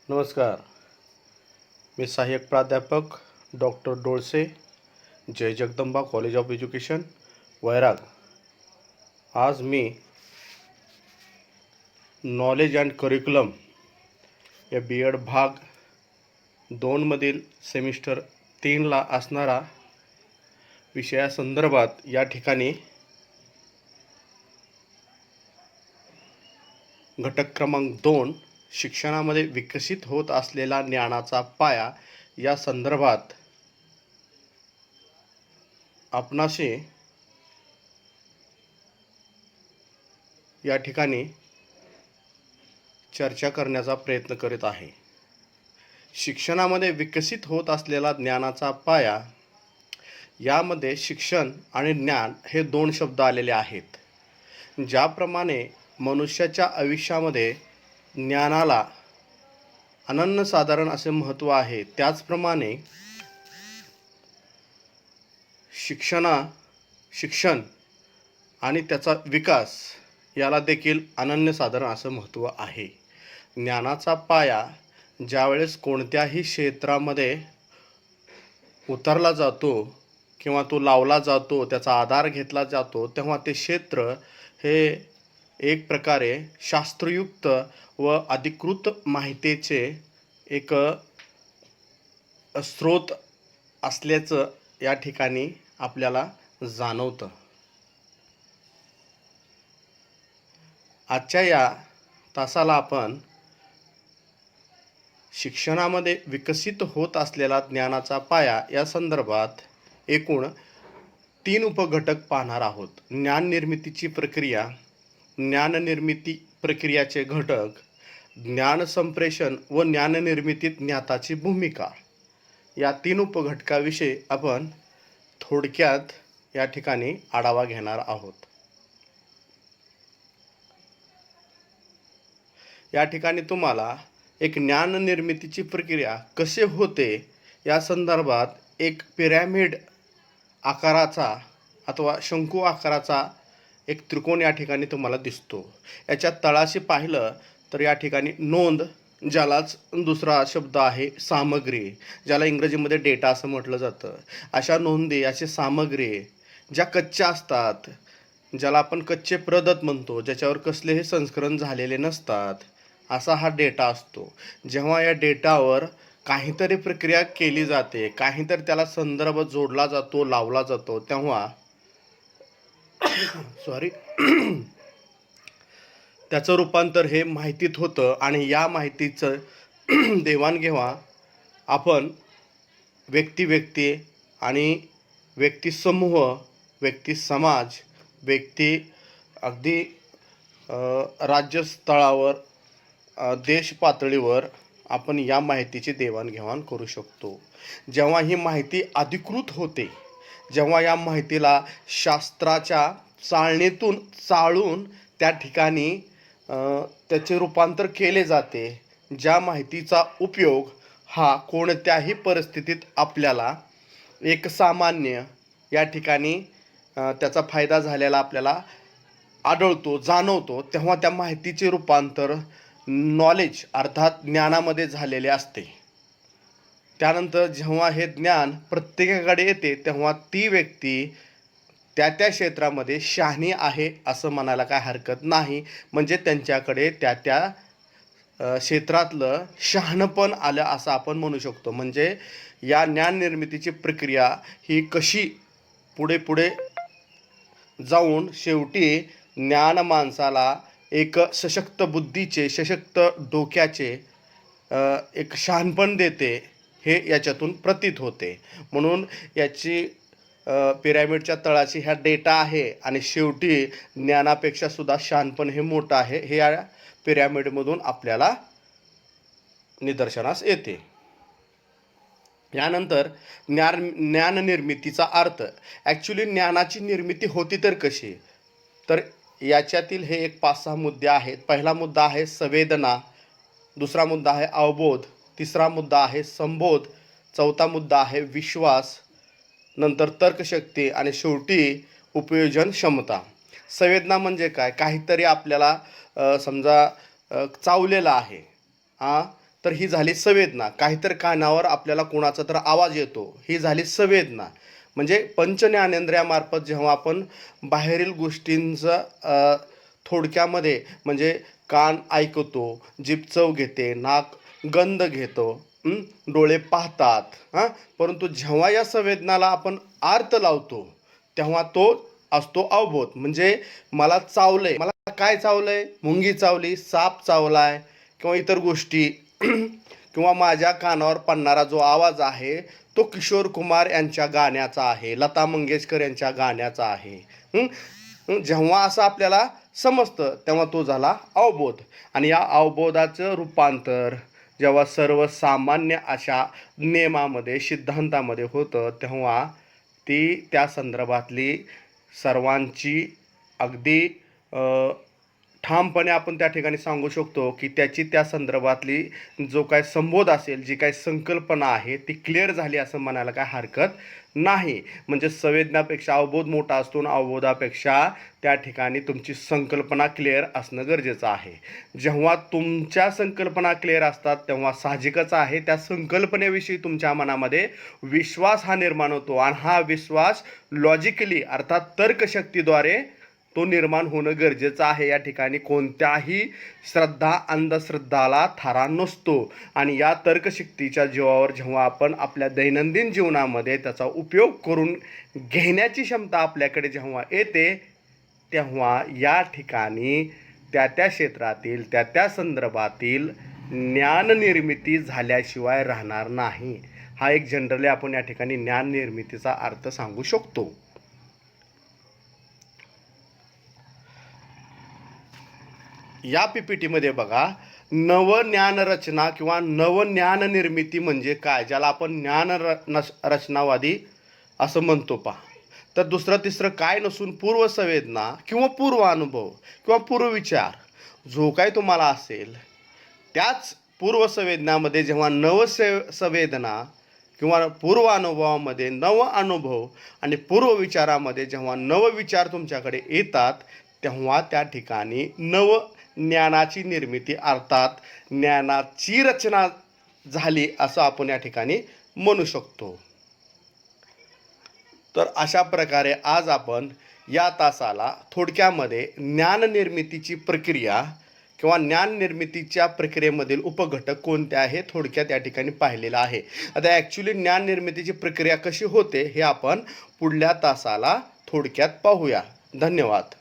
नमस्कार. मी सहाय्यक प्राध्यापक doctor Dolse, Jay Jagdamba college of education, Vairag. आज मी नॉलेज अँड करिक्युलम या B.एड भाग 2मधील सेमिस्टर 3ला असणारा विषयासंदर्भात या ठिकाणी घटक क्रमांक 2 शिक्षणामध्ये विकसित होत असलेला ज्ञानाचा पाया या संदर्भात आपणाशी या ठिकाणी चर्चा करण्याचा प्रयत्न करीत आहे. शिक्षणामध्ये विकसित होत असलेला ज्ञानाचा पाया यामध्ये शिक्षण आणि ज्ञान हे 2 शब्द आलेले आहेत. ज्याप्रमाणे मनुष्याच्या आयुष्यामध्ये ज्ञानाला अनन्यसाधारण असे महत्त्व आहे, त्याचप्रमाणे शिक्षण आणि त्याचा विकास याला देखील अनन्यसाधारण असं महत्त्व आहे. ज्ञानाचा पाया ज्यावेळेस कोणत्याही क्षेत्रामध्ये उतरला जातो किंवा तो लावला जातो, त्याचा आधार घेतला जातो, तेव्हा ते क्षेत्र हे एक प्रकारे शास्त्रयुक्त व अधिकृत माहितीचे एक स्रोत असल्याचं या ठिकाणी आपल्याला जाणवतं. आजच्या या तासाला आपण शिक्षणामध्ये विकसित होत असलेला ज्ञानाचा पाया या संदर्भात एकूण 3 उपघटक पाहणार आहोत. ज्ञान निर्मितीची प्रक्रिया, ज्ञाननिर्मिती प्रक्रियाचे घटक, ज्ञान संप्रेषण व ज्ञाननिर्मितीत ज्ञाताची भूमिका या 3 उपघटकाविषयी आपण थोडक्यात या ठिकाणी आढावा घेणार आहोत. या ठिकाणी तुम्हाला एक ज्ञान निर्मितीची प्रक्रिया कसे होते या संदर्भात एक पिरॅमिड आकाराचा अथवा शंकू आकाराचा एक त्रिकोण या ठिकाणी तुम्हाला दिसतो. याच्या तळाशी पाहिलं तर या ठिकाणी नोंद, ज्यालाच दुसरा शब्द आहे सामग्री, ज्याला इंग्रजीमध्ये डेटा असं म्हटलं जातं. अशा नोंदी, अशी सामग्री ज्या कच्च्या असतात, ज्याला आपण कच्चे प्रदत म्हणतो, ज्याच्यावर कसलेही संस्करण झालेले नसतात, असा हा डेटा असतो. जेव्हा या डेटावर काहीतरी प्रक्रिया केली जाते, काहीतरी त्याला संदर्भ जोडला जातो, लावला जातो, तेव्हा त्याचं रूपांतर हे माहितीत होतं आणि या माहितीचं देवाणघेवाण आपण व्यक्ती आणि व्यक्तिसमूह, व्यक्तिसमाज, व्यक्ती अगदी राज्यस्तरावर, देश पातळीवर आपण या माहितीची देवाणघेवाण करू शकतो. जेव्हा ही माहिती अधिकृत होते, जेव्हा या माहितीला शास्त्राच्या चाळणीतून चाळून त्या ठिकाणी त्याचे रूपांतर केले जाते, ज्या माहितीचा उपयोग हा कोणत्याही परिस्थितीत आपल्याला एक सामान्य या ठिकाणी त्याचा फायदा झालेला आपल्याला आढळतो, जाणवतो, तेव्हा त्या माहितीचे रूपांतर नॉलेज अर्थात ज्ञानामध्ये झालेले असते. त्यानंतर जेव्हा हे ज्ञान प्रत्येकाकडे येते, तेव्हा ती व्यक्ती त्या क्षेत्रामध्ये शहाणी आहे असं म्हणायला काय हरकत नाही. म्हणजे त्यांच्याकडे त्या क्षेत्रातलं शहाणपण आलं असं आपण म्हणू शकतो. म्हणजे या ज्ञान निर्मितीची प्रक्रिया ही कशी पुढे जाऊन शेवटी ज्ञान माणसाला एक सशक्त बुद्धीचे, सशक्त डोक्याचे एक शहाणपण देते, हे याच्यातून प्रतीत होते. म्हणून याची पिरॅमिडच्या तळाशी ह्या डेटा आहे आणि शेवटी ज्ञानापेक्षा सुद्धा शहाणपण हे मोठं आहे, हे या पिरॅमिडमधून आपल्याला निदर्शनास येते. यानंतर ज्ञान निर्मितीचा अर्थ. ॲक्च्युली ज्ञानाची निर्मिती होती तर कशी? तर याच्यातील हे एक 5-6 मुद्दे आहेत. पहिला मुद्दा आहे संवेदना, दुसरा मुद्दा आहे अवबोध, तिसरा मुद्दा आहे संबोध, चौथा मुद्दा आहे विश्वास, नंतर तर्कशक्ती आणि शेवटी उपयोजन क्षमता. संवेदना म्हणजे काय? काहीतरी आपल्याला समजा चावलेलं आहे, तर तर ही झाली संवेदना. काहीतरी कानावर आपल्याला कोणाचा तर आवाज येतो, ही झाली संवेदना. म्हणजे पंचज्ञानेंद्रियामार्फत जेव्हा आपण बाहेरील गोष्टींचा थोडक्यामध्ये म्हणजे कान ऐकतो, जीभ चव घेते, नाक गंध घेतो, डोळे पाहतात हां. परंतु जेव्हा या संवेदनाला आपण अर्थ लावतो तेव्हा तो असतो अवबोध. म्हणजे मला चावलंय, मला काय चावलंय, मुंगी चावली, साप चावलाय किंवा इतर गोष्टी किंवा माझ्या कानावर पडणारा जो आवाज आहे तो किशोर कुमार यांच्या गाण्याचा आहे, लता मंगेशकर यांच्या गाण्याचा आहे. जेव्हा असं आपल्याला समजतं तेव्हा तो झाला अवबोध. आणि या अवबोधाचं रूपांतर जेव्हा सर्वसामान्य अशा नियमामध्ये सिद्धांतामध्ये होतं तेव्हा ती त्या संदर्भातली सर्वांची अगदी ठामपणे आपण त्या ठिकाणी सांगू शकतो की त्याची त्या संदर्भातली जो काय संबोध असेल, जी काय संकल्पना आहे ती क्लिअर झाली असं म्हणायला काय हरकत नाही. म्हणजे संवेदनापेक्षा अवबोध मोठा असतो आणि अवबोधापेक्षा त्या ठिकाणी तुमची संकल्पना क्लिअर असणं गरजेचं आहे. जेव्हा तुमच्या संकल्पना क्लिअर असतात तेव्हा साहजिकच आहे त्या संकल्पनेविषयी तुमच्या मनामध्ये विश्वास हा निर्माण होतो आणि हा विश्वास लॉजिकली अर्थात तर्कशक्तीद्वारे तो निर्माण होणं गरजेचं आहे. या ठिकाणी कोणत्याही श्रद्धा अंधश्रद्धाला थारा नसतो आणि या तर्कशक्तीच्या जीवावर जेव्हा आपण आपल्या दैनंदिन जीवनामध्ये त्याचा उपयोग करून घेण्याची क्षमता आपल्याकडे जेव्हा येते तेव्हा या ठिकाणी त्या क्षेत्रातील त्या संदर्भातील ज्ञाननिर्मिती झाल्याशिवाय राहणार नाही. हा एक जनरली आपण या ठिकाणी ज्ञाननिर्मितीचा अर्थ सांगू शकतो. या पीपीटीमध्ये बघा, नवज्ञानरचना किंवा नवज्ञाननिर्मिती म्हणजे काय, ज्याला आपण रचनावादी असं म्हणतो पहा. तर दुसरं तिसरं काय नसून पूर्वसंवेदना किंवा पूर्वानुभव किंवा पूर्वविचार जो काय तुम्हाला असेल त्याच पूर्वसंवेदनामध्ये जेव्हा संवेदना किंवा पूर्वानुभवामध्ये नव अनुभव आणि पूर्वविचारामध्ये जेव्हा नवविचार तुमच्याकडे येतात तेव्हा त्या ठिकाणी नव ज्ञानाची निर्मिती अर्थात ज्ञानाची रचना झाली असं आपण या ठिकाणी म्हणू शकतो. तर अशा प्रकारे आज आपण या तासाला थोडक्यामध्ये ज्ञाननिर्मितीची प्रक्रिया किंवा ज्ञाननिर्मितीच्या प्रक्रियेमधील उपघटक कोणते आहे थोडक्यात या ठिकाणी पाहिलेलं आहे. आता ॲक्च्युली ज्ञाननिर्मितीची प्रक्रिया कशी होते हे आपण पुढल्या तासाला थोडक्यात पाहूया. धन्यवाद.